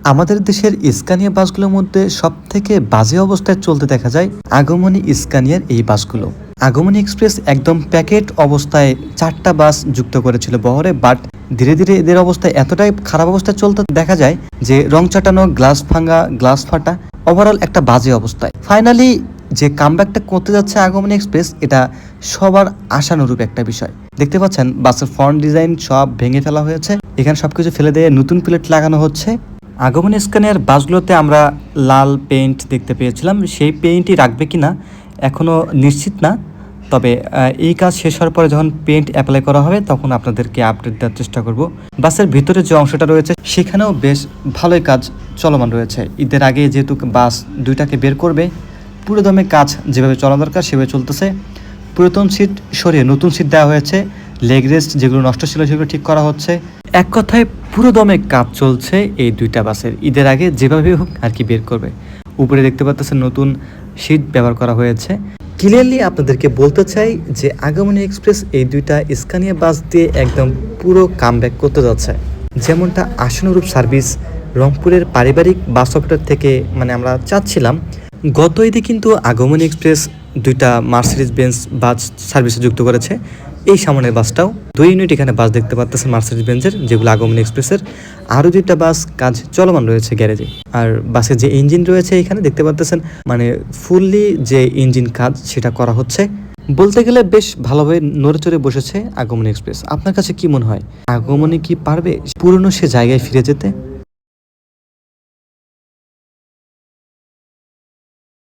আমাদের দেশের স্কানিয়া বাসগুলোর মধ্যে সব থেকে বাজে অবস্থায় চলতে দেখা যায় আগমনী স্কানিয়ার এই বাসগুলো। আগমনী এক্সপ্রেস একদম প্যাকেট অবস্থায় 4টা বাস যুক্ত করেছিল বহরে, বাট ধীরে ধীরে এদের অবস্থা এতটাই খারাপ অবস্থায় চলতে দেখা যায় যে রং চাটানো, গ্লাস ভাঙা, গ্লাস ফাটা, ওভারঅল একটা বাজে অবস্থায়। ফাইনালি যে কামব্যাকটা করতে যাচ্ছে আগমনী এক্সপ্রেস, এটা সবার আশানুরূপ একটা বিষয়। দেখতে পাচ্ছেন বাসের ফ্রন্ট ডিজাইন সব ভেঙে ফেলা হয়েছে, এখানে সবকিছু ফেলে দিয়ে নতুন প্লেট লাগানো হচ্ছে। আগমনী স্ক্যানের বাসগুলোতে আমরা লাল পেইন্ট দেখতে পেয়েছিলাম, সেই পেইন্টই রাখবে কিনা এখনও নিশ্চিত না। তবে এই কাজ শেষ হওয়ার পরে যখন পেইন্ট অ্যাপ্লাই করা হবে তখন আপনাদেরকে আপডেট দেওয়ার চেষ্টা করব। বাসের ভিতরে যে অংশটা রয়েছে সেখানেও বেশ ভালোই কাজ চলমান রয়েছে। ঈদের আগে যেহেতু বাস দুইটাকে বের করবে, পুরো দমে কাজ যেভাবে চলা দরকার সেভাবে চলতেছে। পুরাতন সিট সরিয়ে নতুন সিট দেওয়া হয়েছে, লেগ রেস্ট যেগুলো নষ্ট ছিল সেগুলো ঠিক করা হচ্ছে। এক কথায় পুরো দমে কাজ চলছে এই দুইটা বাসের। ঈদের আগে যেভাবে হোক আর কি বের করবে। উপরে দেখতে পাচ্ছেন নতুন সিট ব্যবহার করা হয়েছে। ক্লিয়ারলি আপনাদেরকে বলতে চাই যে আগমনী এক্সপ্রেস এই দুইটা স্কানিয়া বাস দিয়ে একদম পুরো কামব্যাক করতে যাচ্ছে। যেমনটা আশানুরূপ সার্ভিস রংপুরের পারিবারিক বাস অপারেটর থেকে আমরা চাচ্ছিলাম। গত ঈদে কিন্তু আগমনী এক্সপ্রেস দুইটা মার্সিডিজ বেঞ্জ বাস সার্ভিসে যুক্ত করেছে। এই সামনের বাসটাও 2 ইউনিট এখানে বাস দেখতে পাচ্ছেন মার্সিডিজ বেঞ্জের, যেগুলো আগমনী এক্সপ্রেসের। আরও 2টা বাস কাজ চলমান রয়েছে গ্যারেজে। আর বাসের যে ইঞ্জিন রয়েছে এখানে দেখতে পাচ্ছেন, ফুললি যে ইঞ্জিন কাজ সেটা করা হচ্ছে। বলতে গেলে বেশ ভালোভাবে নড়ে চড়ে বসেছে আগমনী এক্সপ্রেস। আপনার কাছে কি মনে হয়, আগমনী কি পারবে পুরনো সে জায়গায় ফিরে যেতে?